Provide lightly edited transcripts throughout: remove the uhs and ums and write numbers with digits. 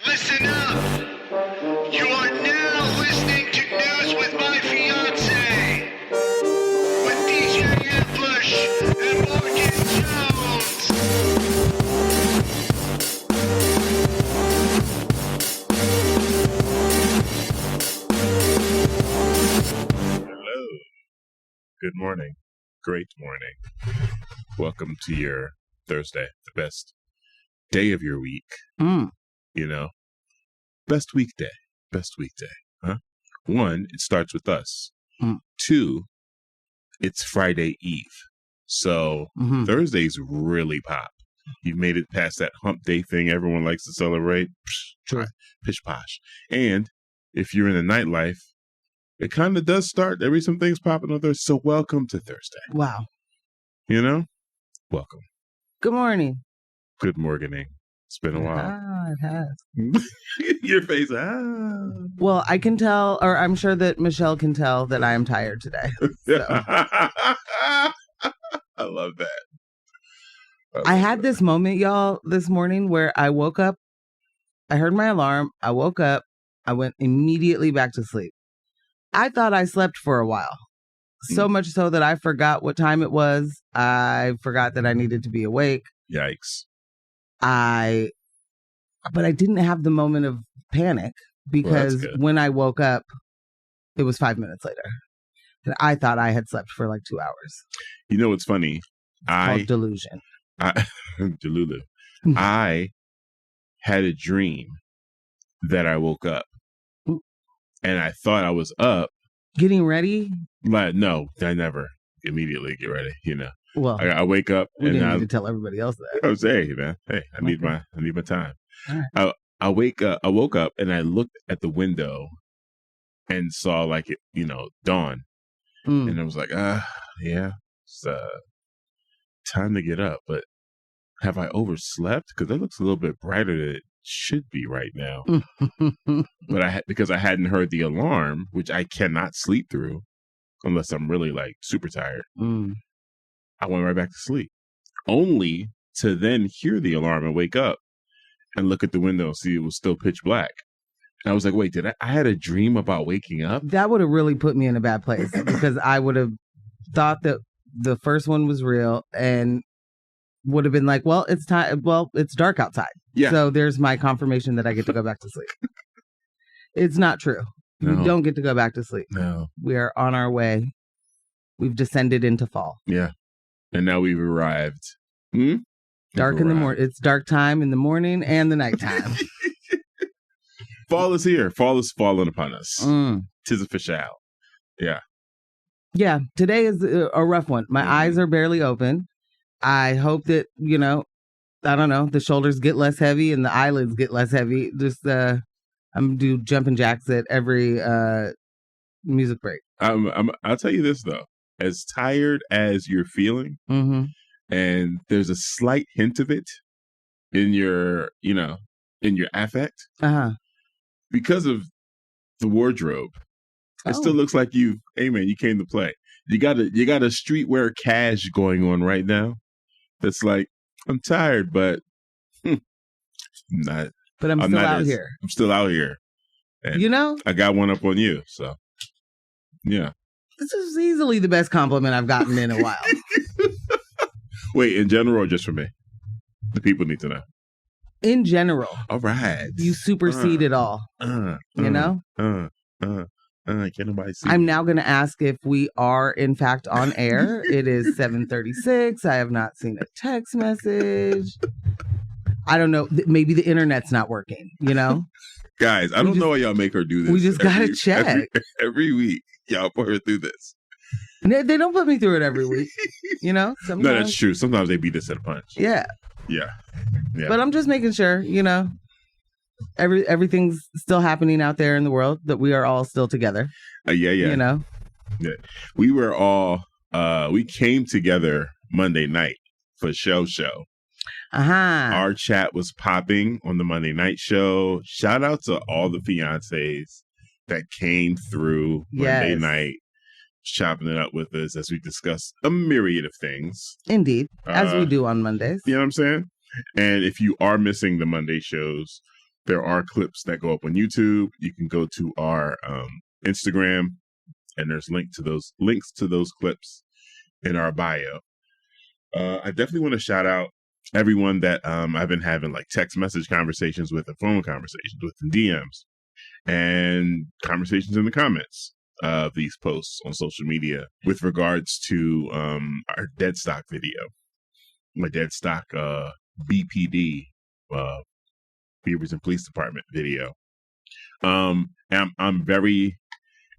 Listen up! You are now listening to News with My Fiancé with DJ Ambush and Morgan Jones. Hello. Good morning. Great morning. Welcome to your Thursday, the best day of your week. You know, best weekday, huh? One, it starts with us. Two, it's Friday Eve. So Thursdays really pop. You've made it past that hump day thing everyone likes to celebrate. True. Pish posh. And if you're in the nightlife, it kind of does start. There be some things popping on Thursday. So welcome to Thursday. Wow. You know? Welcome. Good morning. Good morning. It's been a while. It has. Your face, Well, I can tell, or I'm sure that Michelle can tell that I am tired today. So. I love that. I had this moment, y'all, this morning where I woke up, I heard my alarm, I woke up, I went immediately back to sleep. I thought I slept for a while. So much so that I forgot what time it was. I forgot that I needed to be awake. Yikes. But I didn't have the moment of panic because when I woke up, it was 5 minutes later. And I thought I had slept for like 2 hours. You know what's funny? Called delusion. Delulu. I had a dream that I woke up and I thought I was up. Getting ready? But no, I never immeditely get ready, you know. Well, I wake up we and didn't I need to tell everybody else that. I was hey man, I need my time. All right. I woke up and I looked at the window and saw like it, you know, dawn. And I was like, yeah, it's time to get up. But have I overslept? Because it looks a little bit brighter than it should be right now. But because I hadn't heard the alarm, which I cannot sleep through unless I'm really like super tired. I went right back to sleep, only to then hear the alarm and wake up and look at the window and see it was still pitch black. And I was like, wait, I had a dream about waking up? That would have really put me in a bad place because I would have thought that the first one was real and would have been like, well, it's time. Well, it's dark outside. Yeah. So there's my confirmation that I get to go back to sleep. It's not true. No. We don't get to go back to sleep. No. We are on our way. We've descended into fall. Yeah. And now we've arrived. Dark in the morning. It's dark time in the morning and the nighttime. Fall is here. Fall is falling upon us. 'Tis official. Yeah. Yeah. Today is a rough one. My eyes are barely open. I hope that, you know, I don't know, the shoulders get less heavy and the eyelids get less heavy. Just, I'm going to do jumping jacks at every music break. I'll tell you this, though. As tired as you're feeling, and there's a slight hint of it in your, you know, in your affect, because of the wardrobe, it still looks like you came to play. You got a streetwear cash going on right now. That's like, I'm tired, but not. But I'm still out here. I'm still out here. And you know, I got one up on you, so yeah. This is easily the best compliment I've gotten in a while. Wait, in general or just for me? The people need to know. In general. All right. You supersede it all. You know? Can't nobody see. I'm now going to ask if we are, in fact, on air. It is 7:36. I have not seen a text message. I don't know. Maybe the internet's not working, you know? Guys, I don't know why y'all make her do this. We just got to check. Every week, y'all put her through this. They don't put me through it every week, you know? Sometimes, no, that's true. Sometimes they beat us at a punch. Yeah. Yeah. But I'm just making sure, you know, everything's still happening out there in the world, that we are all still together. Yeah. You know? Yeah. We were all, we came together Monday night for show. Our chat was popping on the Monday night show. Shout out to all the fiancés that came through Monday night, chopping it up with us as we discuss a myriad of things. Indeed, as we do on Mondays. You know what I'm saying? And if you are missing the Monday shows, there are clips that go up on YouTube. You can go to our Instagram, and there's links to those clips in our bio. I definitely want to shout out everyone that I've been having like text message conversations with and phone conversations with in DMs and conversations in the comments of these posts on social media with regards to our Deadstock video, my Deadstock BPD, Beaverton Police Department video. And I'm very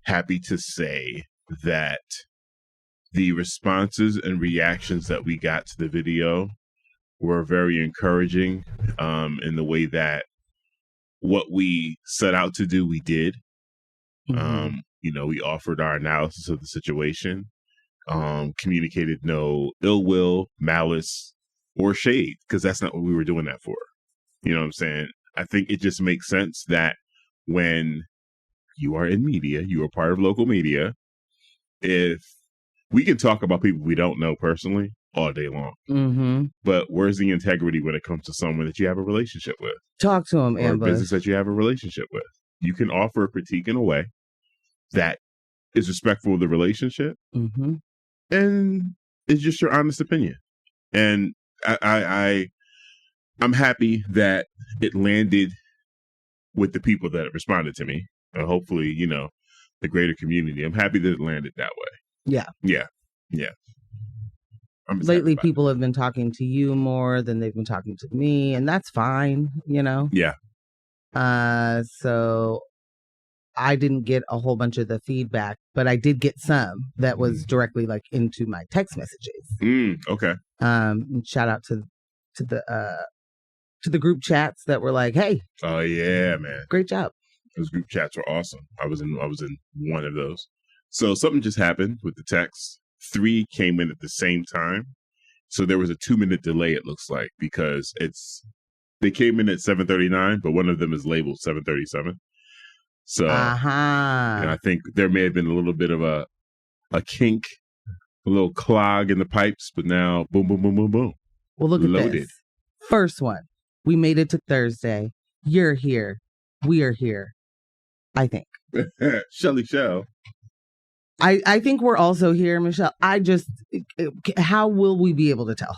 happy to say that the responses and reactions that we got to the video were very encouraging in the way that what we set out to do, we did. Mm-hmm. We offered our analysis of the situation, communicated no ill will, malice, or shade, because that's not what we were doing that for. You know what I'm saying? I think it just makes sense that when you are in media, you are part of local media, if we can talk about people we don't know personally all day long, mm-hmm. but where's the integrity when it comes to someone that you have a relationship with? Talk to them, or a business that you have a relationship with. You can offer a critique in a way that is respectful of the relationship, mm-hmm. and it's just your honest opinion. And I'm happy that it landed with the people that responded to me, and hopefully, the greater community. I'm happy that it landed that way. Yeah. Lately, people have been talking to you more than they've been talking to me, and that's fine, Yeah. So I didn't get a whole bunch of the feedback, but I did get some that was directly like into my text messages. Okay. Shout out to the group chats that were like, "Hey, oh yeah, man, great job." Those group chats were awesome. I was in one of those. So something just happened with the text. 3 came in at the same time. So there was a 2-minute delay, it looks like, because they came in at 7:39, but one of them is labeled 7:37. So I think there may have been a little bit of a kink, a little clog in the pipes, but now boom, boom, boom, boom, boom. Well, look at this. First one. We made it to Thursday. You're here. We are here. I think. Shelly Shell. I think we're also here, Michelle. How will we be able to tell?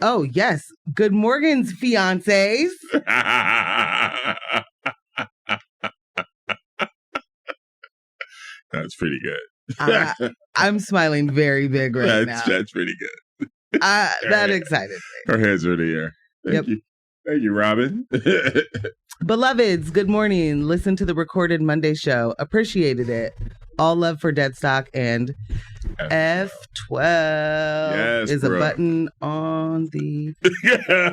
Oh, yes. Good mornings, fiancés. That's pretty good. I'm smiling very big right now. That's pretty good. That excited me. Her hands are in the air. Thank you. Thank you, Robin. Beloveds, good morning. Listen to the recorded Monday show. Appreciated it. All love for Deadstock, and F12 is a button on the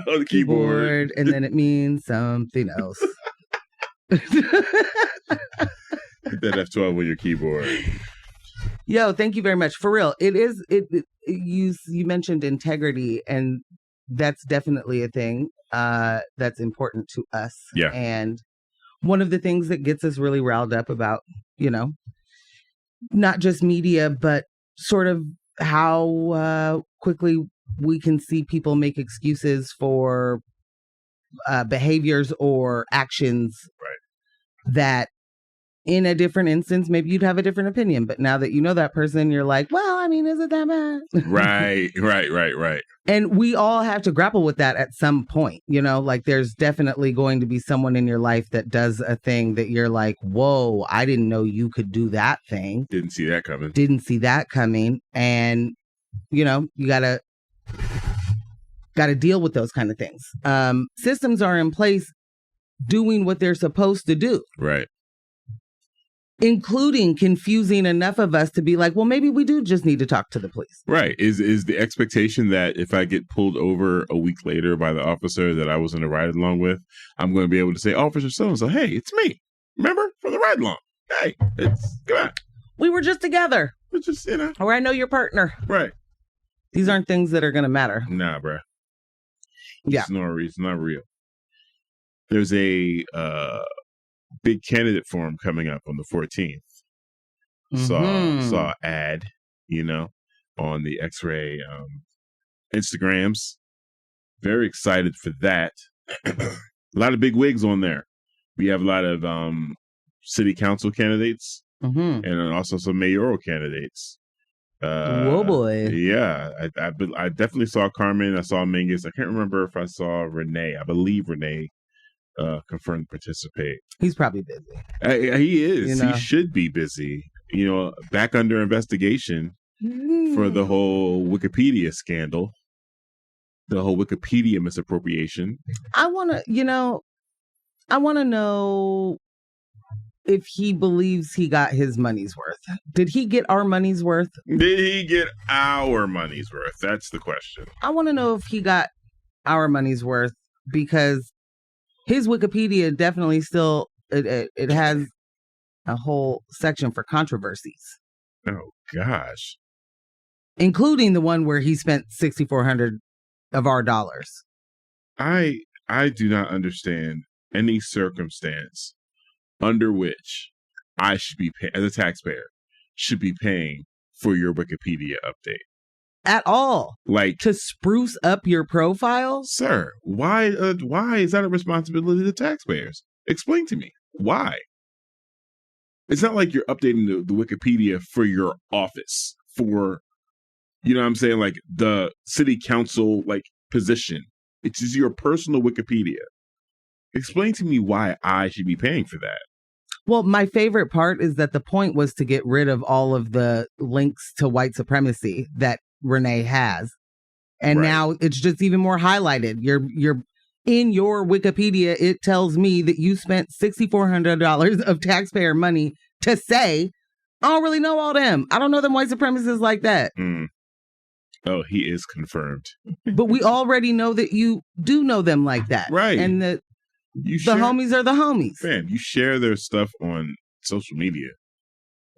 on the keyboard, and then it means something else. Hit that F12 on your keyboard. Yo, thank you very much. For real, you mentioned integrity, and that's definitely a thing that's important to us. Yeah. And one of the things that gets us really riled up about, not just media, but sort of how quickly we can see people make excuses for behaviors or actions that in a different instance, maybe you'd have a different opinion. But now that you know that person, you're like, well, I mean, is it that bad? Right. And we all have to grapple with that at some point. Like there's definitely going to be someone in your life that does a thing that you're like, whoa, I didn't know you could do that thing. Didn't see that coming. And, you gotta deal with those kind of things. Systems are in place doing what they're supposed to do. Right. Including confusing enough of us to be like, well, maybe we do just need to talk to the police. Right. Is the expectation that if I get pulled over a week later by the officer that I was in a ride along with, I'm going to be able to say, Officer so-and-so, hey, it's me. Remember? From the ride along. Hey, come on. We were just together. We're just, Or I know your partner. Right. These aren't things that are going to matter. Nah, bruh. Yeah. It's not real. There's a big candidate forum coming up on the 14th. Saw ad, on the X-Ray Instagrams. Very excited for that. a lot of big wigs on there. We have a lot of city council candidates and also some mayoral candidates. Whoa, boy. Yeah, I definitely saw Carmen. I saw Mingus. I can't remember if I saw Rene. I believe Rene confirmed to participate. He's probably busy. He is. You know? He should be busy. You know, back under investigation for the whole Wikipedia scandal, the whole Wikipedia misappropriation. I want to know if he believes he got his money's worth. Did he get our money's worth? Did he get our money's worth? That's the question. I want to know if he got our money's worth, because his Wikipedia definitely still, it has a whole section for controversies. Oh, gosh. Including the one where he spent $6,400 of our dollars. I do not understand any circumstance under which I should be as a taxpayer, should be paying for your Wikipedia update. At all. Like, to spruce up your profile? Sir, why is that a responsibility of the taxpayers? Explain to me. Why? It's not like you're updating the Wikipedia for your office, for, you know what I'm saying, like the city council like position. It's just your personal Wikipedia. Explain to me why I should be paying for that. Well, my favorite part is that the point was to get rid of all of the links to white supremacy that Rene has. And now it's just even more highlighted. You're in your Wikipedia, it tells me that you spent $6,400 of taxpayer money to say, I don't really know all them. I don't know them white supremacists like that. Oh, he is confirmed. But we already know that you do know them like that. Right. And the homies are the homies. Fam, you share their stuff on social media.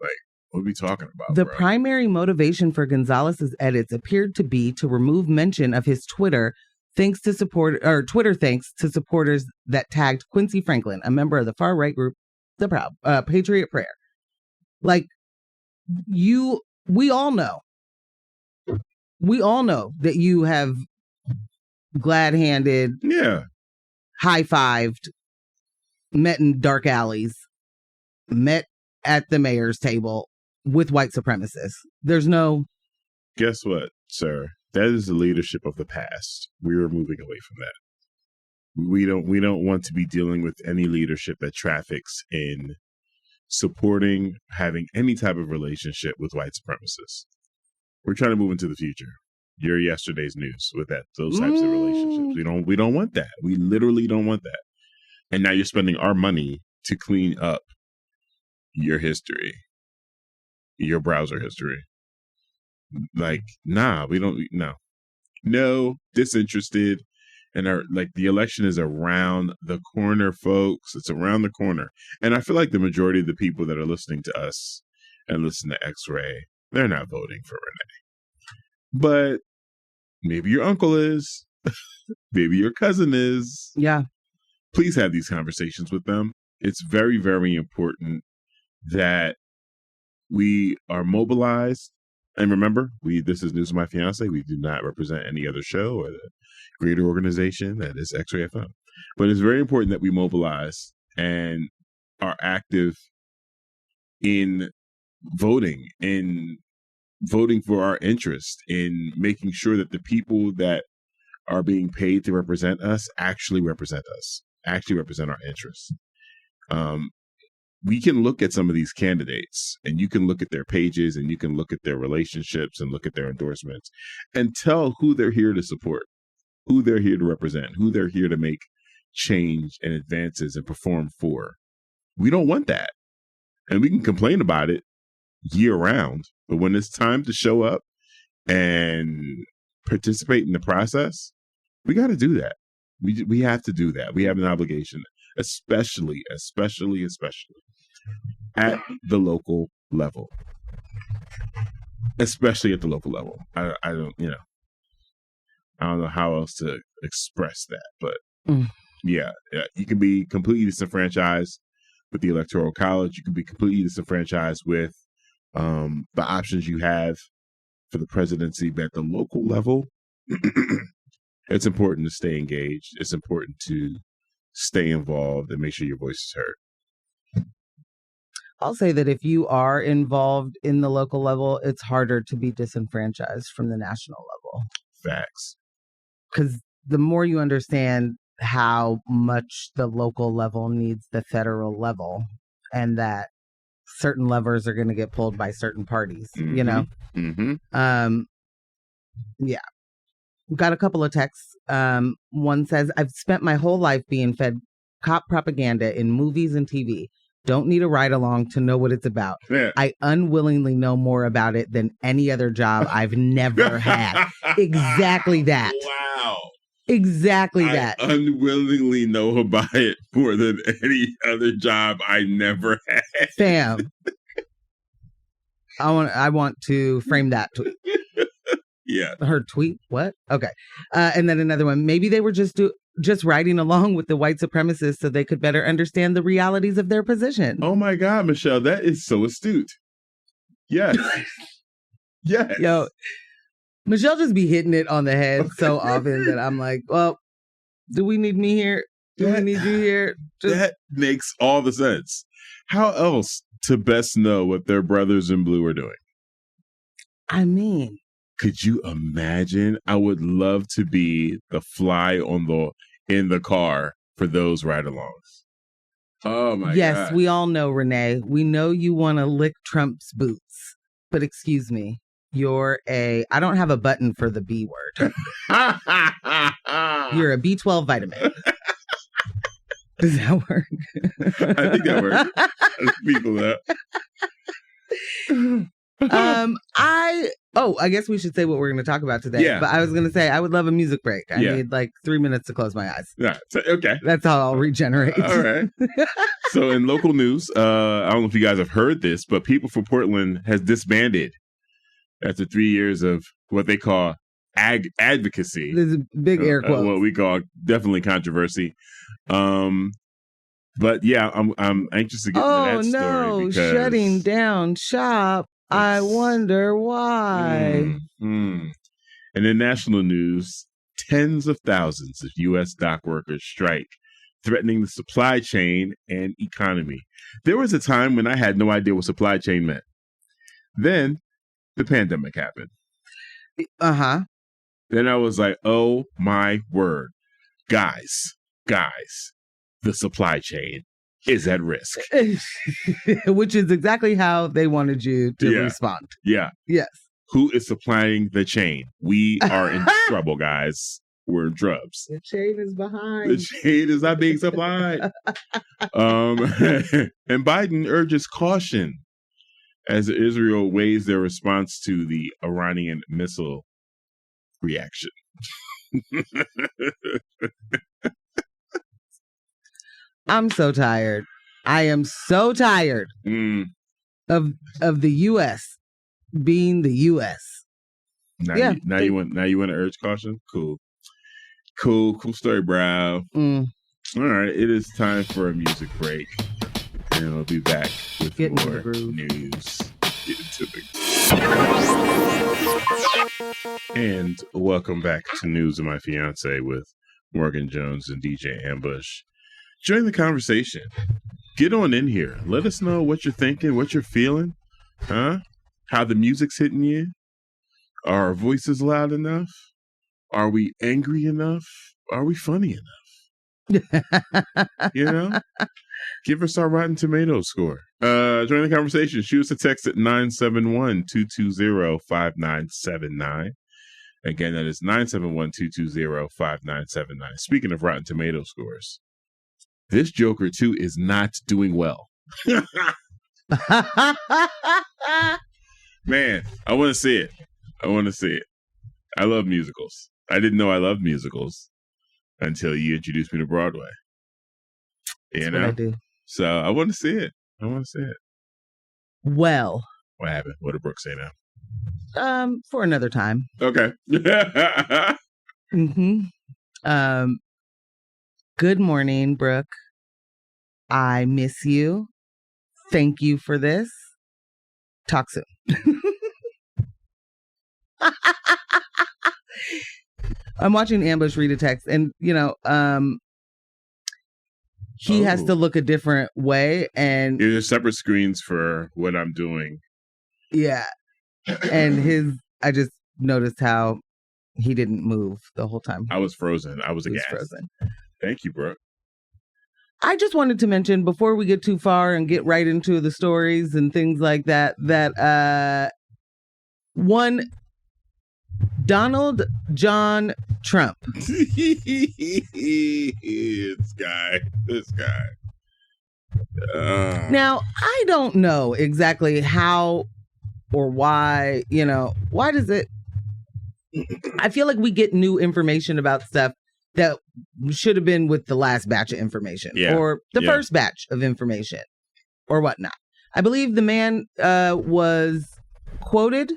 Like, what are we talking about? The primary motivation for Gonzalez's edits appeared to be to remove mention of his Twitter thanks to supporters that tagged Quincy Franklin, a member of the far right group, The Proud Patriot Prayer. Like, we all know that you have glad-handed, high-fived, met in dark alleys, met at the mayor's table with white supremacists. There's no... Guess what, sir? That is the leadership of the past. We are moving away from that. We don't want to be dealing with any leadership that traffics in supporting, having any type of relationship with white supremacists. We're trying to move into the future. You're yesterday's news with those types of relationships. We don't want that. We literally don't want that. And now you're spending our money to clean up your history, your browser history. Like, nah, we don't. No, disinterested. And the election is around the corner, folks. It's around the corner. And I feel like the majority of the people that are listening to us and listen to X-Ray, they're not voting for Rene. But maybe your uncle is. Maybe your cousin is. Yeah. Please have these conversations with them. It's very, very important that we are mobilized. And remember, this is News of My Fiancé. We do not represent any other show or the greater organization that is X-Ray FM. But it's very important that we mobilize and are active in voting for our interest, in making sure that the people that are being paid to represent us actually represent our interests. We can look at some of these candidates and you can look at their pages and you can look at their relationships and look at their endorsements and tell who they're here to support, who they're here to represent, who they're here to make change and advances and perform for. We don't want that. And we can complain about it year round, but when it's time to show up and participate in the process, we got to do that. We have to do that. We have an obligation, especially at the local level. Especially at the local level. I don't know how else to express that, but yeah, you can be completely disenfranchised with the Electoral College. You can be completely disenfranchised with the options you have for the presidency, but at the local level, It's important to stay engaged. It's important to stay involved and make sure your voice is heard. I'll say that if you are involved in the local level, it's harder to be disenfranchised from the national level. Facts. Because the more you understand how much the local level needs the federal level, and that certain levers are going to get pulled by certain parties, you know? Mm-hmm. Yeah. Got a couple of texts. One says, I've spent my whole life being fed cop propaganda in movies and TV. Don't need a ride along to know what it's about. Yeah. I unwillingly know more about it than any other job I've never had. Exactly that. Wow. Exactly that. I unwillingly know about it more than any other job I never had. Fam. I want to frame that tweet. Yeah. Her tweet? What? Okay. And then another one. Maybe they were just riding along with the white supremacists so they could better understand the realities of their position. Oh my God, Michelle, that is so astute. Yes. Yes. Yo, Michelle just be hitting it on the head so often that I'm like, well, do we need me here? Do we need you here? That makes all the sense. How else to best know what their brothers in blue are doing? I mean, could you imagine? I would love to be the fly in the car for those ride-alongs. Oh my God. Yes, we all know, Rene. We know you want to lick Trump's boots, but excuse me, I don't have a button for the B word. You're a B12 vitamin. Does that work? I think that works. People I guess we should say what we're going to talk about today. Yeah. But I was going to say, I would love a music break. I need like 3 minutes to close my eyes. Yeah. Okay. That's how I'll regenerate. All right. So in local news, I don't know if you guys have heard this, but People for Portland has disbanded after 3 years of what they call advocacy. There's a big air quotes. What we call definitely controversy. But yeah, I'm anxious to get into that story. Because shutting down shop. I wonder why. And in national news, tens of thousands of U.S. dock workers strike, threatening the supply chain and economy. There was a time when I had no idea what supply chain meant. Then the pandemic happened. Uh-huh. Then I was like, oh my word. Guys, the supply chain is at risk. Which is exactly how they wanted you to respond. Yeah. Yes. Who is supplying the chain? We are in trouble, guys. We're in trubs. The chain is behind. The chain is not being supplied. And Biden urges caution as Israel weighs their response to the Iranian missile reaction. I'm so tired. I am so tired of the U.S. being the U.S. Now you want to urge caution? Cool story, bro. All right, it is time for a music break, and we'll be back with more news. Get into the and welcome back to News of My Fiancé with Morgan Jones and DJ Ambush. Join the conversation. Get on in here. Let us know what you're thinking, what you're feeling, huh? How the music's hitting you. Are our voices loud enough? Are we angry enough? Are we funny enough? You know? Give us our Rotten Tomatoes score. Join the conversation. Shoot us a text at 971-220-5979. Again, that is 971-220-5979. Speaking of Rotten Tomatoes scores, this Joker 2 is not doing well. Man, I want to see it. I love musicals. I didn't know I loved musicals until you introduced me to Broadway. That's what I do. So I want to see it. Well. What happened? What did Brooke say now? For another time. Okay. Good morning, Brooke. I miss you. Thank you for this. Talk soon. I'm watching Ambush read a text, and he has to look a different way, and there's separate screens for what I'm doing. Yeah, and I just noticed how he didn't move the whole time. I was frozen. I was aghast. Frozen. Thank you, bro. I just wanted to mention before we get too far and get right into the stories and things like that, one Donald John Trump. This guy. Now, I don't know exactly how or why, why does it? I feel like we get new information about stuff that should have been with the last batch of information or the first batch of information or whatnot. I believe the man was quoted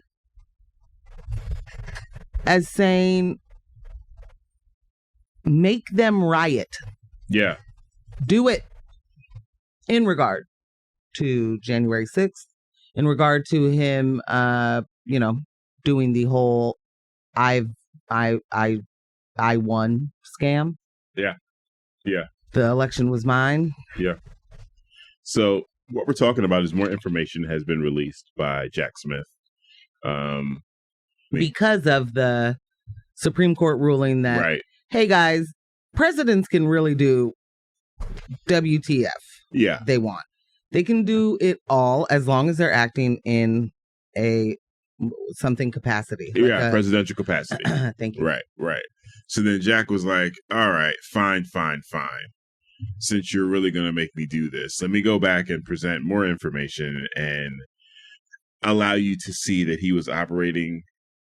as saying, make them riot. Yeah. Do it. In regard to January 6th, in regard to him, doing the whole I won scam. Yeah. Yeah. The election was mine. Yeah. So what we're talking about is more information has been released by Jack Smith. Because of the Supreme Court ruling that, hey guys, presidents can really do WTF. Yeah. They want. They can do it all as long as they're acting in a something capacity. Like presidential capacity. Thank you. Right. So then Jack was like, all right, fine. Since you're really going to make me do this, let me go back and present more information and allow you to see that he was operating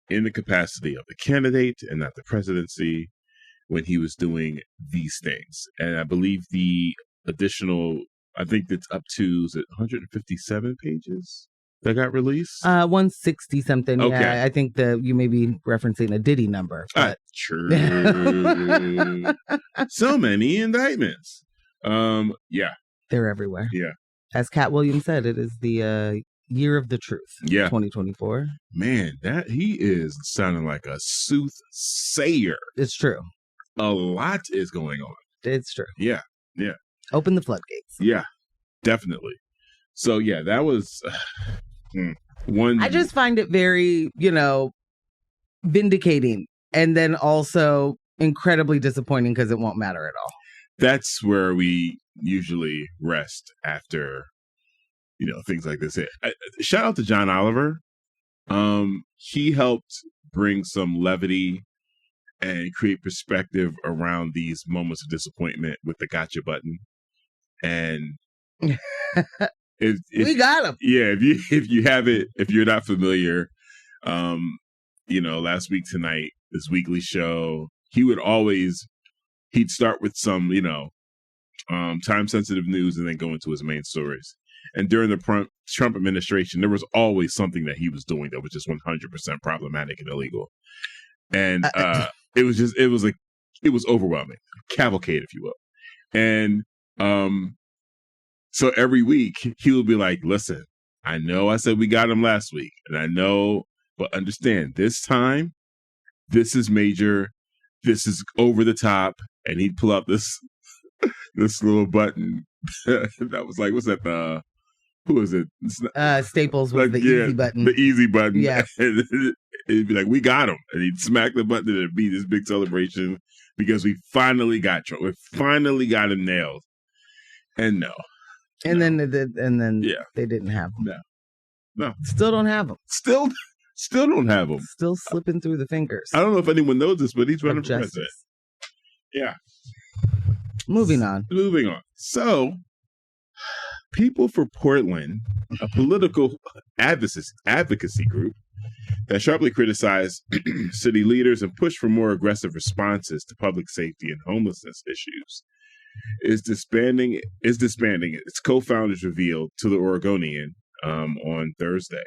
in the capacity of the candidate and not the presidency when he was doing these things. And I believe the additional, I think it's up to, is it 157 pages that got released? 160 something. Okay. Yeah, I think you may be referencing a Diddy number. But... True. So many indictments. Yeah. They're everywhere. Yeah. As Cat Williams said, it is the year of the truth. Yeah. 2024. Man, he is sounding like a soothsayer. It's true. A lot is going on. It's true. Yeah. Open the floodgates. Yeah, definitely. So yeah, that was one. I just find it very, vindicating, and then also incredibly disappointing because it won't matter at all. That's where we usually rest after, things like this. Shout out to John Oliver. He helped bring some levity and create perspective around these moments of disappointment with the gotcha button. And we got him. Yeah, if you haven't, if you're not familiar, last week tonight, this weekly show, he'd start with some, time sensitive news and then go into his main stories. And during the Trump administration, there was always something that he was doing that was just 100% problematic and illegal. And it was overwhelming, cavalcade, if you will. And so every week he would be like, listen, I know I said we got him last week, and I know, but understand this time, this is major, this is over the top. And he'd pull out this little button that was like, what's that? Who is it? Staples was the easy button. The easy button. Yeah. And it'd be like, we got him. And he'd smack the button and it'd be this big celebration because we finally got Trump. We finally got him nailed. And no. And then they didn't have him. No. Still don't have him. Still don't have him. Still slipping through the fingers. I don't know if anyone knows this, but he's running for president. Yeah. Moving on. So, People for Portland, a political advocacy group that sharply criticized city leaders and pushed for more aggressive responses to public safety and homelessness issues, is disbanding. Its co-founders revealed to the Oregonian on Thursday.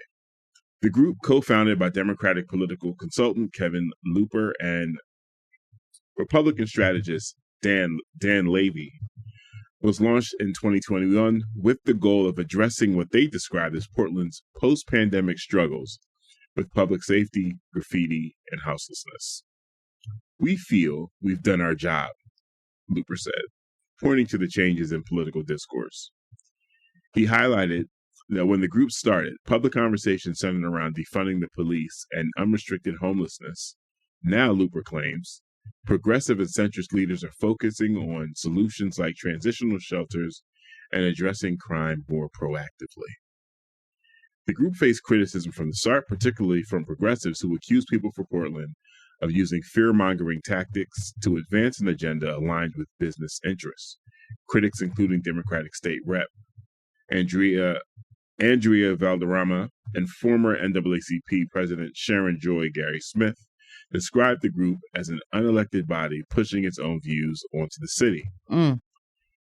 The group, co-founded by Democratic political consultant Kevin Looper and Republican strategist Dan Levy, was launched in 2021 with the goal of addressing what they described as Portland's post-pandemic struggles with public safety, graffiti, and houselessness. We feel we've done our job, Looper said, pointing to the changes in political discourse. He highlighted that when the group started, public conversation centered around defunding the police and unrestricted homelessness. Now, Looper claims, progressive and centrist leaders are focusing on solutions like transitional shelters and addressing crime more proactively. The group faced criticism from the start, particularly from progressives who accused People for Portland of using fear-mongering tactics to advance an agenda aligned with business interests. Critics, including Democratic State Rep Andrea Valderrama and former NAACP President Sharon Joy Gary Smith, described the group as an unelected body pushing its own views onto the city.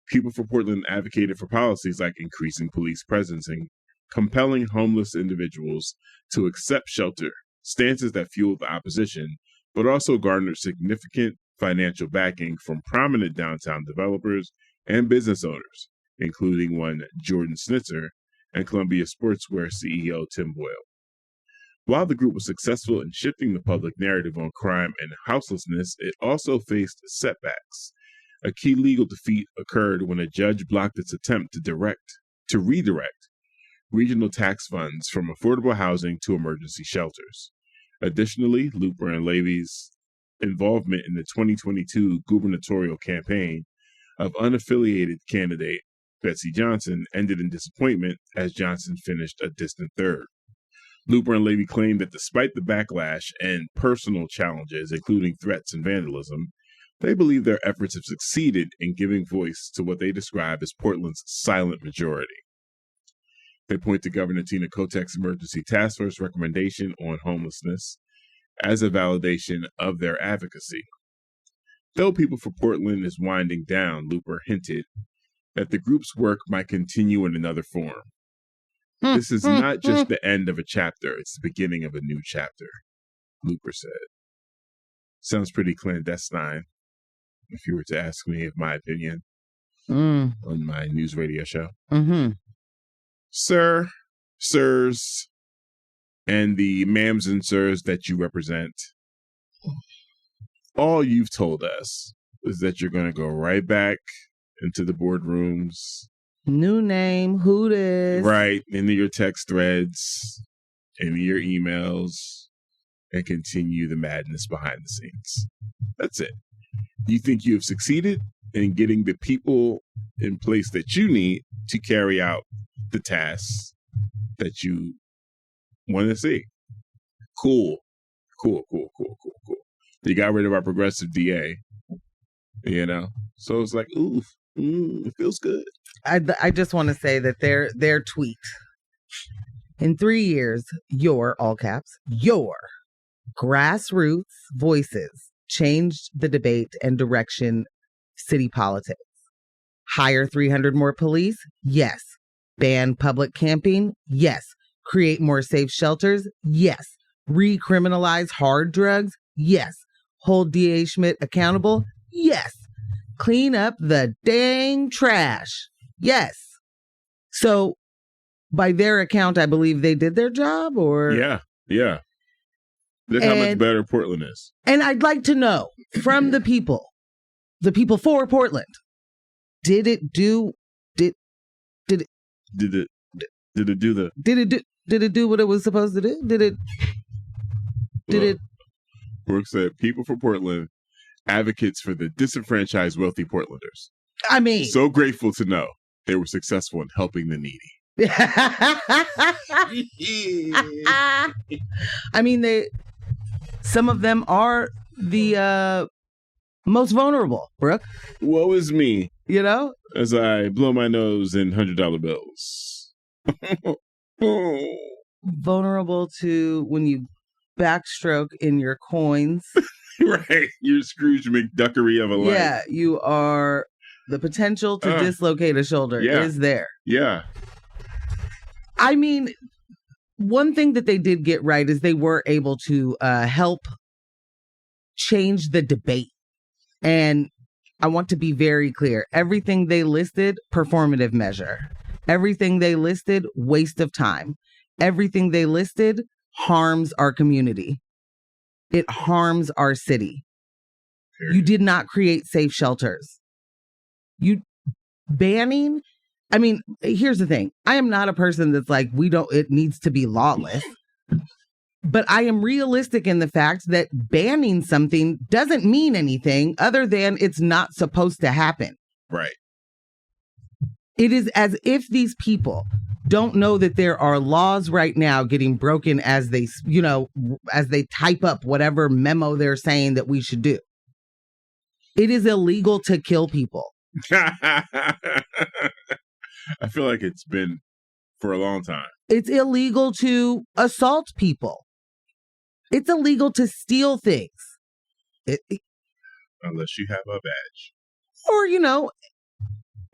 People for Portland advocated for policies like increasing police presence and compelling homeless individuals to accept shelter, stances that fueled the opposition, but also garnered significant financial backing from prominent downtown developers and business owners, including one Jordan Snitzer and Columbia Sportswear CEO Tim Boyle. While the group was successful in shifting the public narrative on crime and houselessness, it also faced setbacks. A key legal defeat occurred when a judge blocked its attempt to redirect regional tax funds from affordable housing to emergency shelters. Additionally, Looper and Levy's involvement in the 2022 gubernatorial campaign of unaffiliated candidate Betsy Johnson ended in disappointment as Johnson finished a distant third. Looper and Levy claimed that despite the backlash and personal challenges, including threats and vandalism, they believe their efforts have succeeded in giving voice to what they describe as Portland's silent majority. They point to Governor Tina Kotek's emergency task force recommendation on homelessness as a validation of their advocacy. Though People for Portland is winding down, Looper hinted that the group's work might continue in another form. This is not just the end of a chapter, it's the beginning of a new chapter, Looper said. Sounds pretty clandestine, if you were to ask me of my opinion on my news radio show. Sir, sirs, and the ma'ams and sirs that you represent, all you've told us is that you're going to go right back into the boardrooms. New name, who this? Right, into your text threads, into your emails, and continue the madness behind the scenes. That's it. You think you have succeeded in getting the people in place that you need to carry out the tasks that you want to see. Cool. You got rid of our progressive DA, you know? So it's like, ooh, it feels good. I just want to say that their tweet, in 3 years, your, all caps, your grassroots voices changed the debate and direction city politics. Hire 300 more police? Yes. Ban public camping? Yes. Create more safe shelters? Yes. Recriminalize hard drugs? Yes. Hold D.A. Schmidt accountable? Yes. Clean up the dang trash? Yes. So, by their account, I believe they did their job, or? Yeah. Look how much better Portland is. And I'd like to know from the people for Portland, did it do what it was supposed to do? Did it? Brooke said, People for Portland, advocates for the disenfranchised wealthy Portlanders. I mean, so grateful to know they were successful in helping the needy. I mean, some of them are the most vulnerable, Brooke. Woe is me. You know? As I blow my nose in $100 bills. Vulnerable to when you backstroke in your coins. Right. You're Scrooge McDuckery of a life. Yeah, you are. The potential to dislocate a shoulder is there. Yeah. I mean, one thing that they did get right is they were able to help change the debate. And I want to be very clear. Everything they listed, performative measure. Everything they listed, waste of time. Everything they listed harms our community. It harms our city. You did not create safe shelters. You banning. I mean, here's the thing. I am not a person that's like, it needs to be lawless. But I am realistic in the fact that banning something doesn't mean anything other than it's not supposed to happen. Right. It is as if these people don't know that there are laws right now getting broken as they type up whatever memo they're saying that we should do. It is illegal to kill people. I feel like it's been for a long time. It's illegal to assault people. It's illegal to steal things. Unless you have a badge. Or,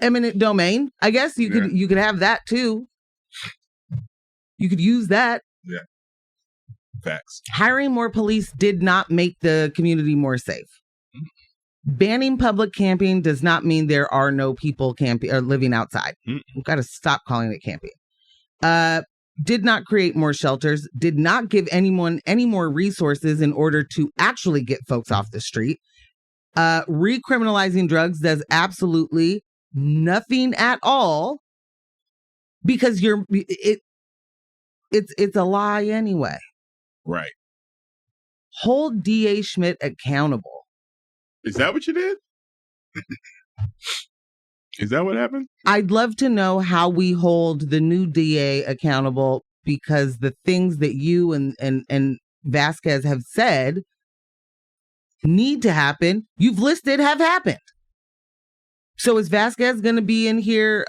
eminent domain. I guess you could have that too. You could use that. Yeah. Facts. Hiring more police did not make the community more safe. Banning public camping does not mean there are no people camping or living outside. We've got to stop calling it camping. Did not create more shelters, did not give anyone any more resources in order to actually get folks off the street. Recriminalizing drugs does absolutely nothing at all because it's a lie anyway. Right. Hold DA Schmidt accountable. Is that what you did? Is that what happened? I'd love to know how we hold the new DA accountable because the things that you and Vasquez have said need to happen, you've listed have happened. So is Vasquez going to be in here?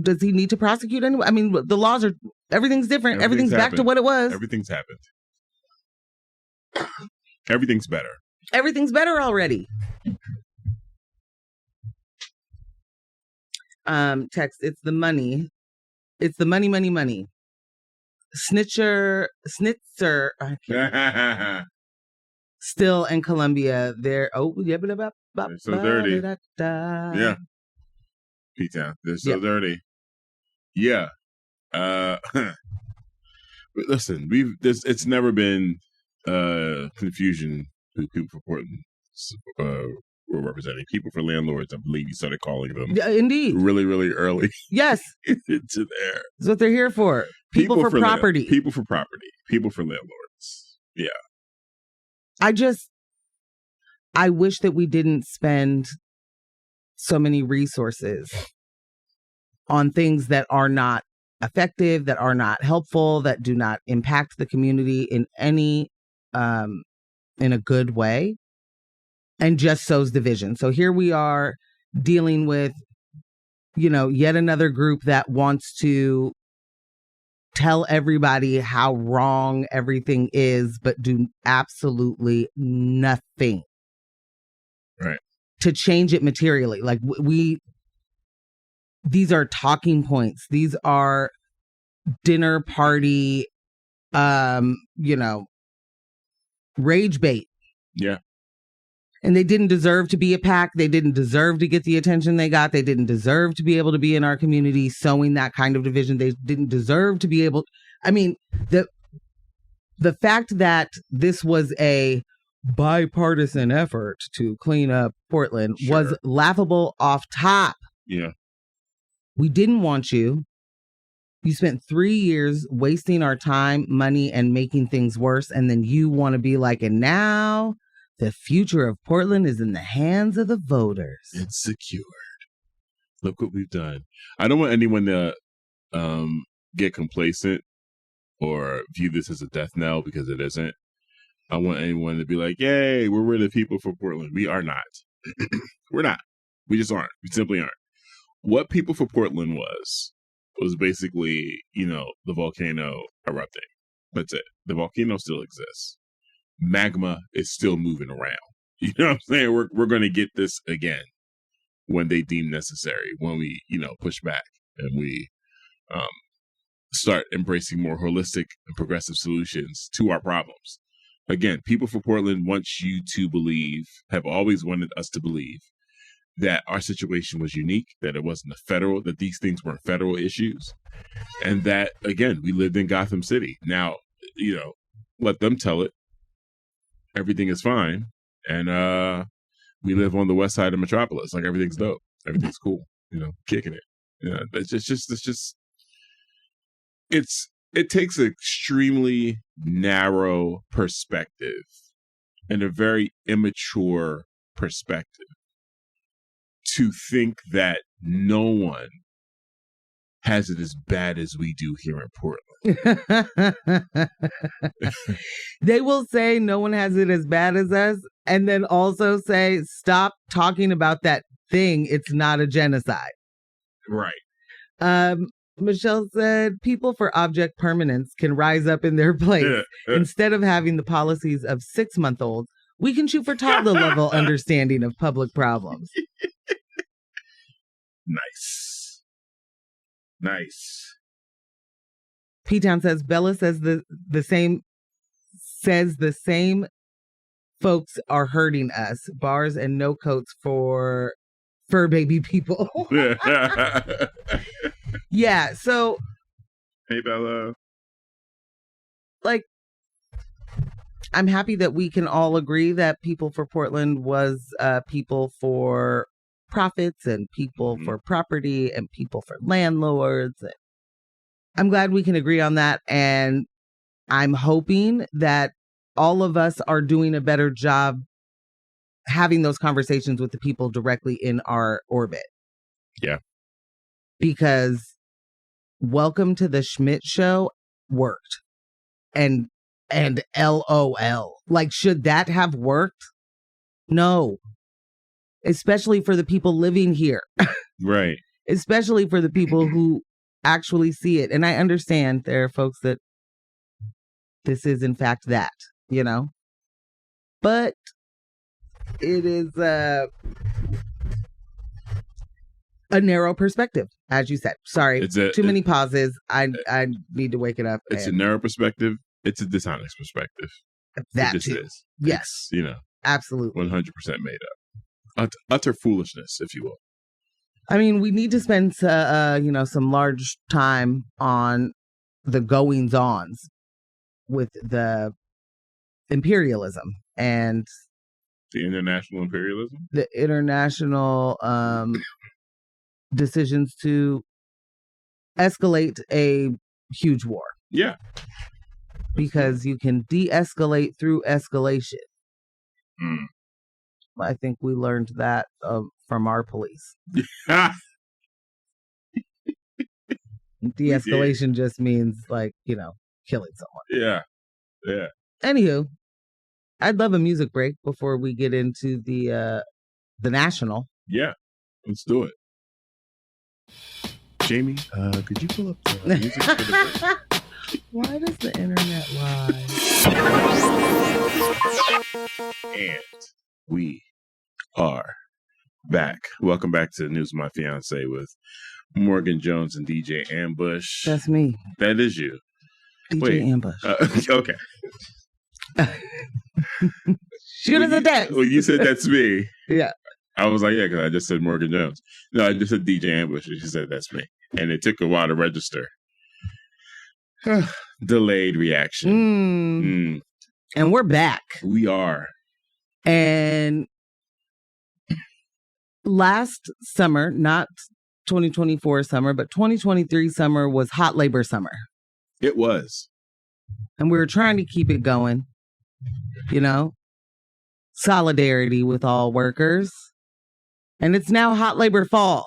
Does he need to prosecute anyone? I mean, the laws are, everything's different. Everything's back to what it was. Everything's happened. Everything's better. Everything's better already. Text, it's the money. It's the money. Snitzer. Still in Colombia. They're so dirty. Yeah. P-Town. They're so dirty. Yeah. But listen, it's never been confusion with people for Portland. We're representing people for landlords. I believe you started calling them. Indeed. Really, really early. Yes. Into there. That's what they're here for. People for property. People for property. People for landlords. Yeah. I wish that we didn't spend so many resources on things that are not effective, that are not helpful, that do not impact the community in any, in a good way, and just sows division. So here we are dealing with, yet another group that wants to tell everybody how wrong everything is, but do absolutely nothing. Right. To change it materially. Like these are talking points. These are dinner party, rage bait. Yeah. And they didn't deserve to be a pack. They didn't deserve to get the attention they got. They didn't deserve to be able to be in our community sowing that kind of division. They didn't deserve to be able. I mean, the fact that this was a bipartisan effort to clean up Portland was laughable off top. Yeah. We didn't want you. You spent 3 years wasting our time, money, and making things worse. And then you want to be like, and now the future of Portland is in the hands of the voters. It's secured. Look what we've done. I don't want anyone to get complacent or view this as a death knell, because it isn't. I want anyone to be like, yay, we're the people for Portland. We are not. We're not. We just aren't. We simply aren't. What People for Portland was basically, the volcano erupting. That's it. The volcano still exists. Magma is still moving around. You know what I'm saying? We're going to get this again when they deem necessary, when we, push back and we start embracing more holistic and progressive solutions to our problems. Again, People for Portland wants you to believe, have always wanted us to believe, that our situation was unique, that it wasn't that these things weren't federal issues, and that, again, we lived in Gotham City. Now, let them tell it. Everything is fine. And we live on the west side of Metropolis. Like, everything's dope. Everything's cool. Kicking it. It takes an extremely narrow perspective and a very immature perspective to think that no one has it as bad as we do here in Portland. They will say no one has it as bad as us, and then also say, stop talking about that thing. It's not a genocide. Right. Michelle said, people for object permanence can rise up in their place. Instead of having the policies of 6-month-olds, we can shoot for toddler level understanding of public problems. Nice. P-Town says, Bella says the same folks are hurting us. Bars and no coats for fur baby people. Yeah, so. Hey, Bella. Like, I'm happy that we can all agree that People for Portland was people for profits and people for property and people for landlords. I'm glad we can agree on that. And I'm hoping that all of us are doing a better job having those conversations with the people directly in our orbit. Yeah. Because Welcome to the Schmidt Show worked. And LOL. Like, should that have worked? No. Especially for the people living here. Right. Especially for the people who actually see it. And I understand there are folks that this is in fact that, But it is a narrow perspective, as you said. Sorry, too many pauses. I need to wake it up. It's a narrow perspective. It's a dishonest perspective. That too. Is. Yes. It's, absolutely 100% made up. Utter foolishness, if you will. I mean, we need to spend, some large time on the goings-ons with the imperialism and the international imperialism, the international decisions to escalate a huge war. Yeah, because you can de-escalate through escalation. I think we learned that from our police. De-escalation just means killing someone. Yeah. Anywho, I'd love a music break before we get into the national. Yeah, let's do it. Jamie, could you pull up the music for the break? Why does the internet lie? And we are back. Welcome back to News of My Fiancé with Morgan Jones and DJ Ambush. That's me. That is you. DJ Ambush. Okay. Shoot us a text. Well, you said that's me. Yeah. I was like, yeah, because I just said Morgan Jones. No, I just said DJ Ambush. And she said that's me. And it took a while to register. Delayed reaction. And we're back. We are. And last summer, not 2024 summer, but 2023 summer was hot labor summer. It was. And we were trying to keep it going. Solidarity with all workers. And it's now hot labor fall.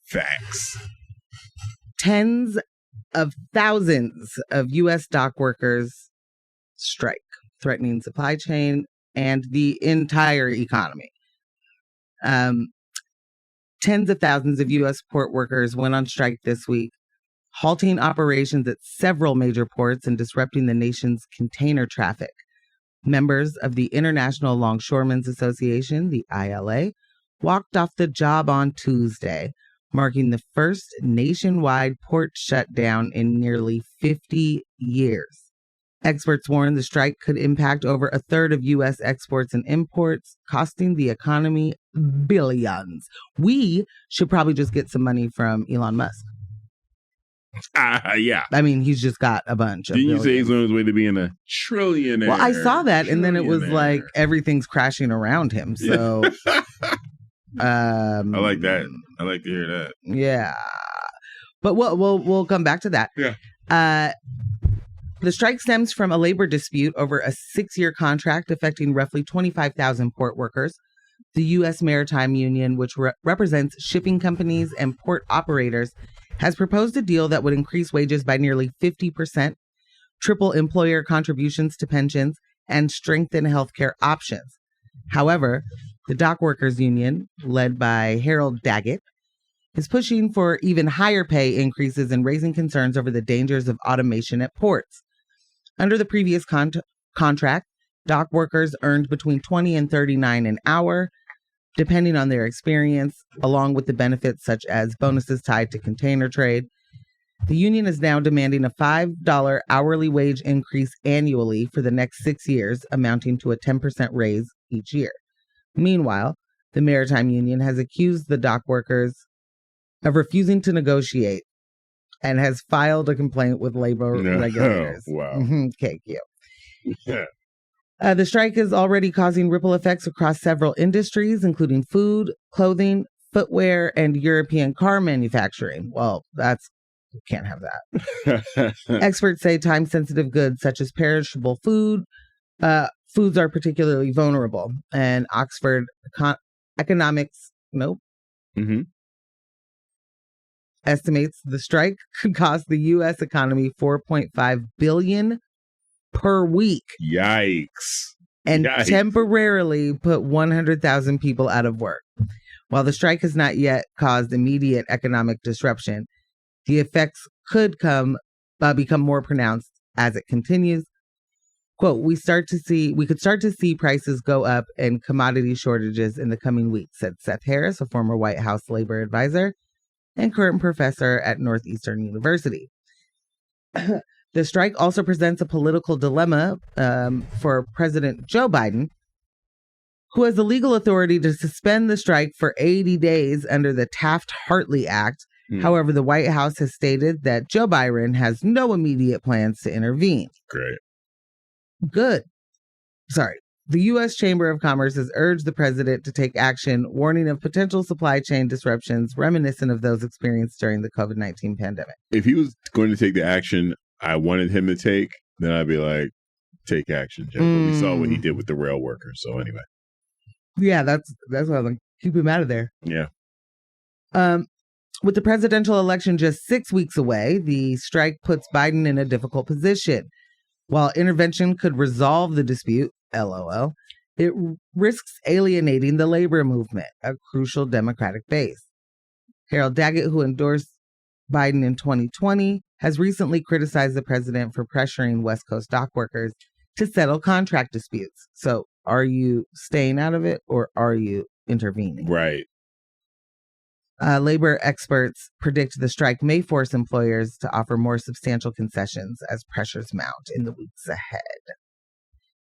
Facts. Tens of thousands of U.S. dock workers strike, threatening supply chain and the entire economy. Tens of thousands of U.S. port workers went on strike this week, halting operations at several major ports and disrupting the nation's container traffic. Members of the International Longshoremen's Association, the ILA, walked off the job on Tuesday, marking the first nationwide port shutdown in nearly 50 years. Experts warn the strike could impact over a third of U.S. exports and imports, costing the economy billions. We should probably just get some money from Elon Musk. Yeah. I mean, he's just got a bunch of Didn't you billions. say he's on his way to being a trillionaire? Well, I saw that, and then it was like everything's crashing around him. So, I like that. I like to hear that. Yeah, but we'll come back to that. Yeah. The strike stems from a labor dispute over a 6-year contract affecting roughly 25,000 port workers. The U.S. Maritime Union, which represents shipping companies and port operators, has proposed a deal that would increase wages by nearly 50%, triple employer contributions to pensions, and strengthen healthcare options. However, the Dock Workers Union, led by Harold Daggett, is pushing for even higher pay increases and raising concerns over the dangers of automation at ports. Under the previous contract, dock workers earned between $20 and $39 an hour, depending on their experience, along with the benefits such as bonuses tied to container trade. The union is now demanding a $5 hourly wage increase annually for the next 6 years, amounting to a 10% raise each year. Meanwhile, the Maritime Union has accused the dock workers of refusing to negotiate and has filed a complaint with labor regulators. Wow. Okay, cute. Yeah. The strike is already causing ripple effects across several industries, including food, clothing, footwear, and European car manufacturing. Well, can't have that. Experts say time-sensitive goods such as perishable foods are particularly vulnerable. And Oxford Economics, estimates the strike could cost the U.S. economy $4.5 billion per week. Yikes. And temporarily put 100,000 people out of work. While the strike has not yet caused immediate economic disruption, the effects could become more pronounced as it continues. Quote, we could start to see prices go up and commodity shortages in the coming weeks, said Seth Harris, a former White House labor advisor and current professor at Northeastern University. The strike also presents a political dilemma for President Joe Biden, who has the legal authority to suspend the strike for 80 days under the Taft-Hartley Act. However, the White House has stated that Joe Biden has no immediate plans to intervene. Great. Good. Sorry. The U.S. Chamber of Commerce has urged the president to take action, warning of potential supply chain disruptions reminiscent of those experienced during the COVID-19 pandemic. If he was going to take the action I wanted him to take, then I'd be like, take action, Joe. But we saw what he did with the rail workers. So anyway. Yeah, that's why I was like, keep him out of there. Yeah. With the presidential election just 6 weeks away, the strike puts Biden in a difficult position. While intervention could resolve the dispute, LOL, it risks alienating the labor movement, a crucial Democratic base. Harold Daggett, who endorsed Biden in 2020, has recently criticized the president for pressuring West Coast dock workers to settle contract disputes. So are you staying out of it or are you intervening? Right. Labor experts predict the strike may force employers to offer more substantial concessions as pressures mount in the weeks ahead.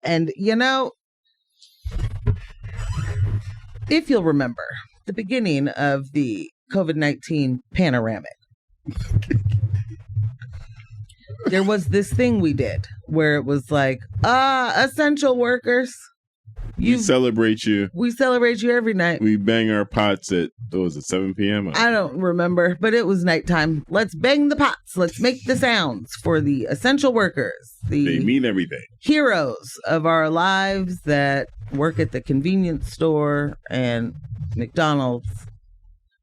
And, if you'll remember, the beginning of the COVID-19 panoramic, there was this thing we did where it was like, essential workers. We celebrate you. We celebrate you every night. We bang our pots at, 7 p.m.? I don't remember, but it was nighttime. Let's bang the pots. Let's make the sounds for the essential workers. They mean everything. Heroes of our lives that work at the convenience store and McDonald's.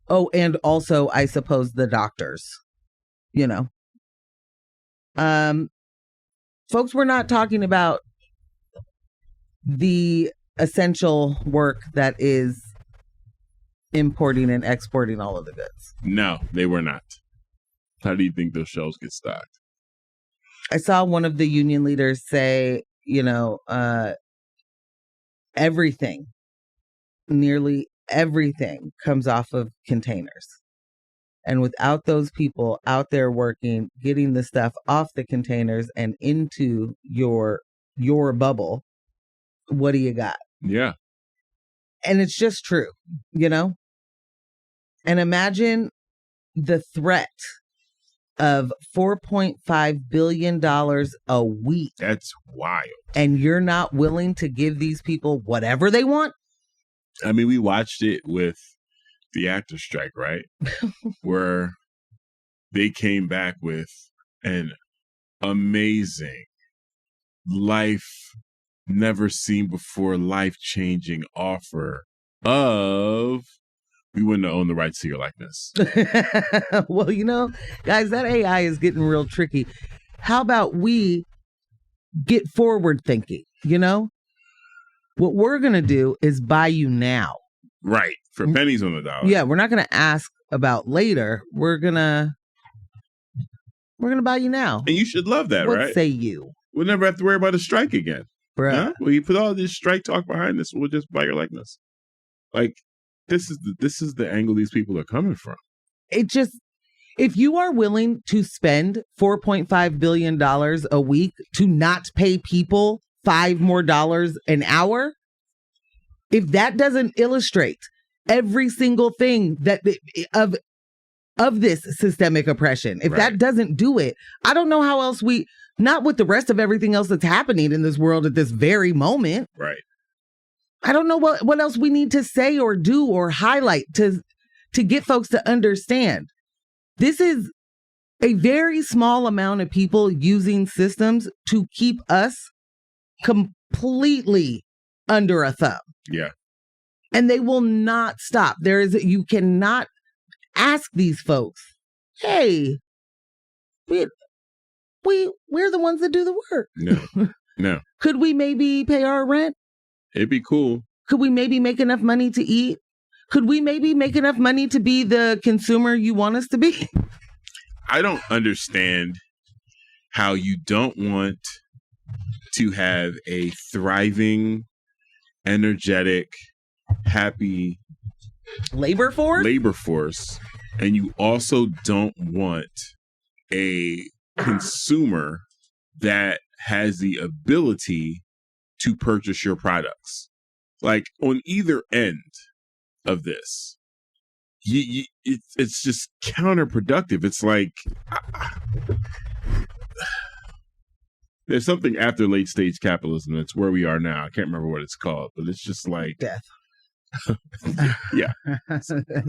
Oh, and also, I suppose, the doctors. Folks, we're not talking about the essential work that is importing and exporting all of the goods. No, they were not. How do you think those shelves get stocked? I saw one of the union leaders say, everything, nearly everything comes off of containers. And without those people out there working, getting the stuff off the containers and into your bubble, what do you got? Yeah. And it's just true, And imagine the threat of $4.5 billion a week. That's wild. And you're not willing to give these people whatever they want? I mean, we watched it with the actor strike, right? Where they came back with an amazing, life never seen before, life-changing offer of we wouldn't own the rights to your likeness. Well, guys, that AI is getting real tricky. How about we get forward thinking, What we're going to do is buy you now. Right. For pennies on the dollar. Yeah, we're not going to ask about later. We're going to buy you now. And you should love that, right? What say you? We'll never have to worry about a strike again. Bruh. Huh? Well, you put all this strike talk behind this, we'll just buy your likeness. Like, this is the angle these people are coming from. If you are willing to spend $4.5 billion a week to not pay people $5 more an hour, if that doesn't illustrate every single thing that of this systemic oppression, if that doesn't do it, I don't know how else not with the rest of everything else that's happening in this world at this very moment. Right. I don't know what else we need to say or do or highlight to get folks to understand. This is a very small amount of people using systems to keep us completely under a thumb. Yeah. And they will not stop. You cannot ask these folks, hey, we're the ones that do the work. No. Could we maybe pay our rent? It'd be cool. Could we maybe make enough money to eat? Could we maybe make enough money to be the consumer you want us to be? I don't understand how you don't want to have a thriving, energetic, happy labor force, and you also don't want a consumer that has the ability to purchase your products. Like, on either end of this, it's just counterproductive. It's like there's something after late stage capitalism. That's where we are now. I can't remember what it's called, but it's just like death. Yeah.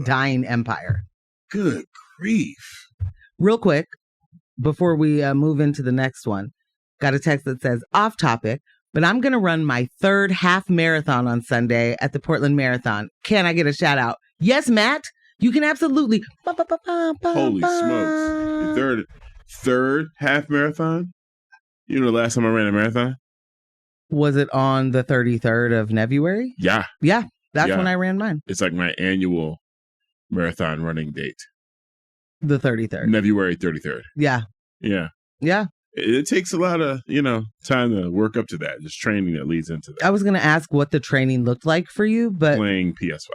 Dying empire. Good grief. Real quick, before we move into the next one, got a text that says, off topic, but I'm going to run my third half marathon on Sunday at the Portland Marathon. Can I get a shout out? Yes, Matt, you can absolutely. Holy smokes. Your third half marathon? You know the last time I ran a marathon? Was it on the 33rd of February? Yeah. Yeah. That's when I ran mine. It's like my annual marathon running date. The 33rd. February 33rd. Yeah. Yeah. Yeah. It takes a lot of, time to work up to that. Just training that leads into that. I was going to ask what the training looked like for you, but... Playing PS5.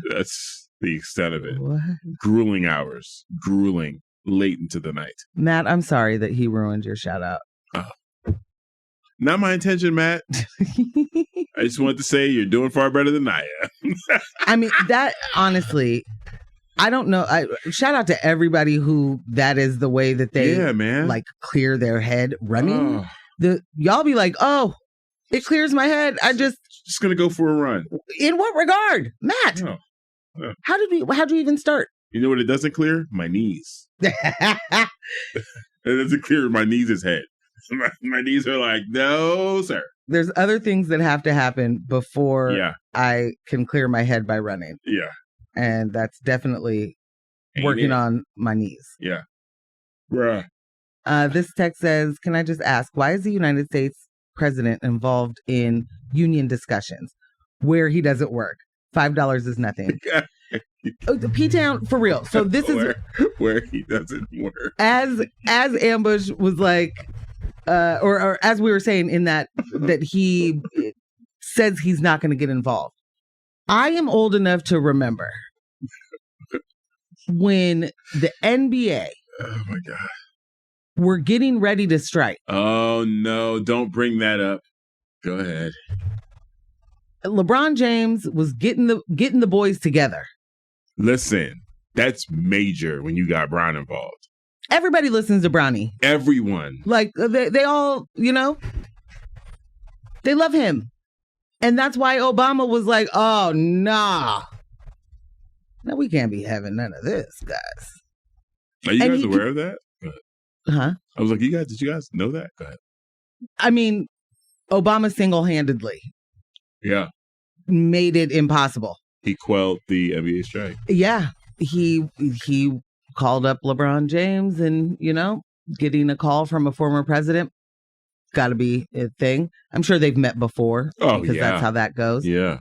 That's the extent of it. What? Grueling hours. Grueling. Late into the night. Matt, I'm sorry that he ruined your shout out. Oh. Not my intention, Matt. I just wanted to say you're doing far better than I am. I mean, that, honestly... I don't know. Shout out to everybody who that is the way that they like clear their head running. Y'all be like, oh, it clears my head. I just gonna go for a run. In what regard, Matt? Oh. How'd you even start? You know what it doesn't clear? My knees. It doesn't clear my knees' head. My knees are like, no, sir. There's other things that have to happen before I can clear my head by running. Yeah. And that's definitely working on my knees. Yeah. Bruh. This text says, can I just ask, why is the United States president involved in union discussions where he doesn't work? $5 is nothing. P-Town, for real. So this is where he doesn't work. As Ambush was like, or as we were saying in that he says he's not going to get involved. I am old enough to remember when the NBA were getting ready to strike. Oh, no. Don't bring that up. Go ahead. LeBron James was getting the boys together. Listen. That's major when you got Bron involved. Everybody listens to Bronny. Everyone. Like, they all, you know, they love him. And that's why Obama was like, oh, nah. No, we can't be having none of this, guys. Are you guys aware of that? Huh? I was like, did you guys know that? Go ahead. I mean, Obama single-handedly made it impossible. He quelled the NBA strike. Yeah. He called up LeBron James and, you know, getting a call from a former president. Got to be a thing. I'm sure they've met before. Oh, because that's how that goes. Yeah.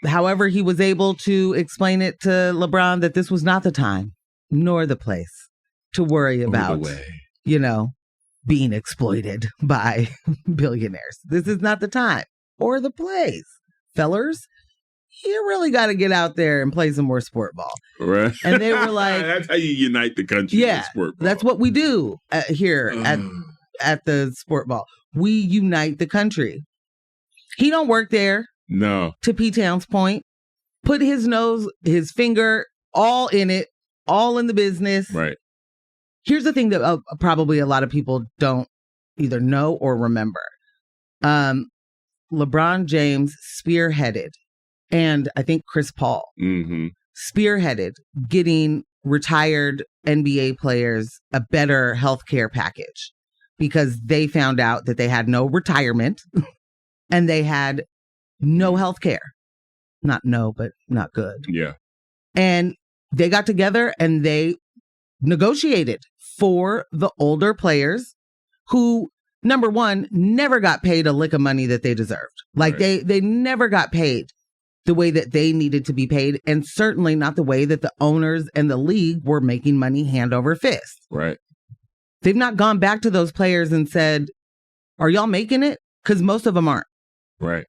However, he was able to explain it to LeBron that this was not the time nor the place to worry about, you know, being exploited by billionaires. This is not the time or the place. Fellers, you really got to get out there and play some more sport ball. Right. And they were like... That's how you unite the country. Yeah, sport ball. That's what we do here at the sport ball. We unite the country. He don't work there. No. To P-Town's point, put his finger all in it, all in the business. Right. Here's the thing that probably a lot of people don't either know or remember. LeBron James spearheaded, and I think Chris Paul spearheaded getting retired NBA players a better healthcare package because they found out that they had no retirement and they had no health care. Not no, but not good. Yeah. And they got together and they negotiated for the older players who, number one, never got paid a lick of money that they deserved. Like they never got paid the way that they needed to be paid, and certainly not the way that the owners and the league were making money hand over fist. Right. They've not gone back to those players and said, are y'all making it? Because most of them aren't. Right.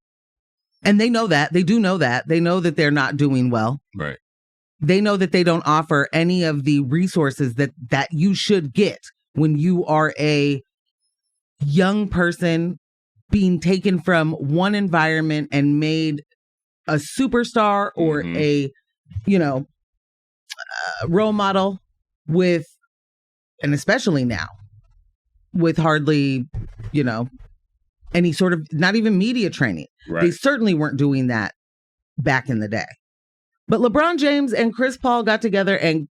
And they know that. They do know that. They know that they're not doing well. Right. They know that they don't offer any of the resources that you should get when you are a young person being taken from one environment and made a superstar or a, you know, role model with, and especially now, with hardly, you know, any sort of, not even media training. Right. They certainly weren't doing that back in the day. But LeBron James and Chris Paul got together and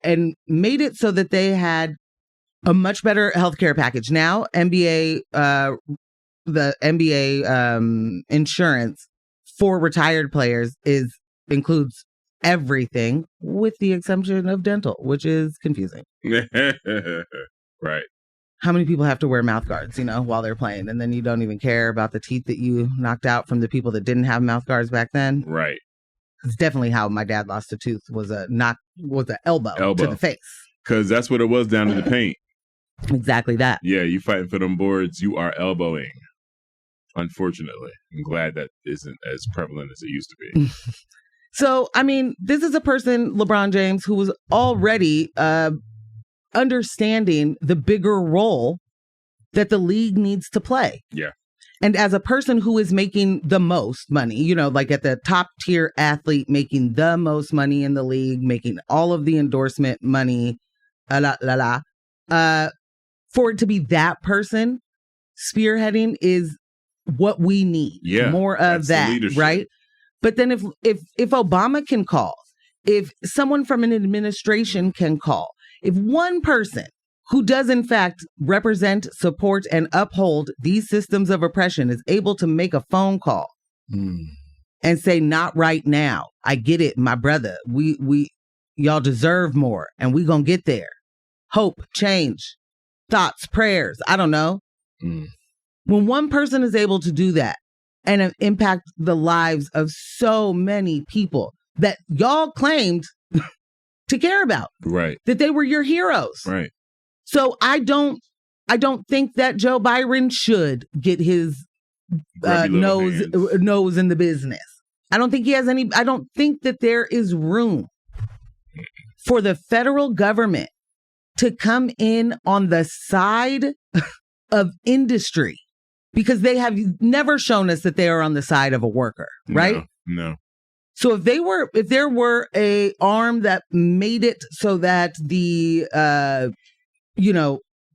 made it so that they had a much better healthcare package. Now, the NBA insurance for retired players includes everything with the exception of dental, which is confusing. Right. How many people have to wear mouth guards, you know, while they're playing? And then you don't even care about the teeth that you knocked out from the people that didn't have mouth guards back then. Right. It's definitely how my dad lost a tooth, was an elbow to the face. Because that's what it was down to the paint. Exactly that. Yeah, you fighting for them boards, you are elbowing. Unfortunately. I'm glad that isn't as prevalent as it used to be. So, I mean, this is a person, LeBron James, who was already understanding the bigger role that the league needs to play. Yeah. And as a person who is making the most money, you know, like at the top tier athlete, making the most money in the league, making all of the endorsement money, for it to be that person spearheading is what we need. Yeah, more of that, right? But then if Obama can call, if someone from an administration can call, if one person who does in fact represent, support, and uphold these systems of oppression is able to make a phone call and say, not right now. I get it, my brother. Y'all deserve more and we gonna get there. Hope, change, thoughts, prayers. I don't know. When one person is able to do that and impact the lives of so many people that y'all claimed to care about, right? That they were your heroes, right? So I don't think that Joe Byron should get his nose in the business. I don't think he has any. I don't think that there is room for the federal government to come in on the side of industry, because they have never shown us that they are on the side of a worker, right? No. So if there were a arm that made it so that the,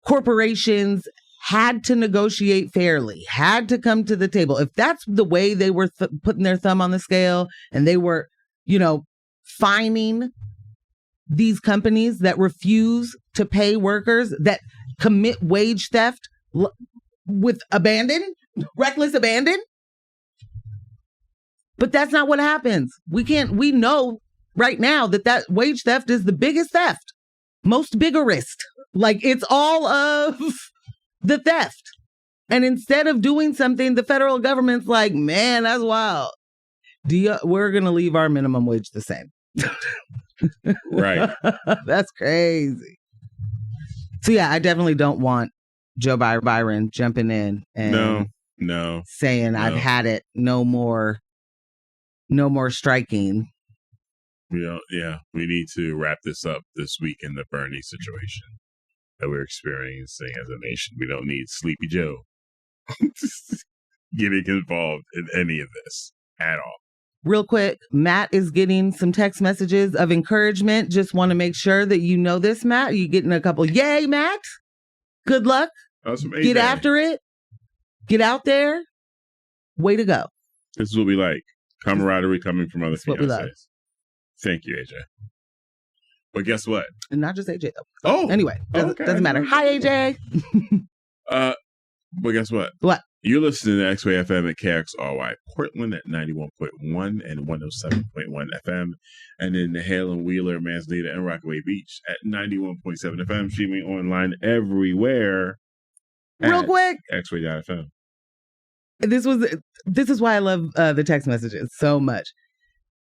corporations had to negotiate fairly, had to come to the table. If that's the way they were putting their thumb on the scale and they were, fining these companies that refuse to pay workers, that commit wage theft with reckless abandon. But that's not what happens. We know right now that wage theft is the biggest theft, most biggerest. Like, it's all of the theft. And instead of doing something, the federal government's like, man, that's wild. We're going to leave our minimum wage the same. Right. That's crazy. So yeah, I definitely don't want Joe Byron jumping in and saying, I've had it. No more striking. Yeah, we need to wrap this up this week in the Bernie situation that we're experiencing as a nation. We don't need Sleepy Joe getting involved in any of this at all. Real quick, Matt is getting some text messages of encouragement. Just want to make sure that you know this, Matt. You're getting a couple. Yay, Matt. Good luck. Get after it. Get out there. Way to go. This is what we like. Camaraderie coming from other fiancés. Thank you, AJ. But guess what? And not just AJ, though. Oh. Anyway, doesn't matter. Hi, AJ. But guess what? What? You're listening to X-Ray FM at KXRY Portland at 91.1 and 107.1 FM, and in the Hale and Wheeler, Manzanita, and Rockaway Beach at 91.7 FM, streaming online everywhere. Real quick, X-Ray.FM. This is why I love the text messages so much.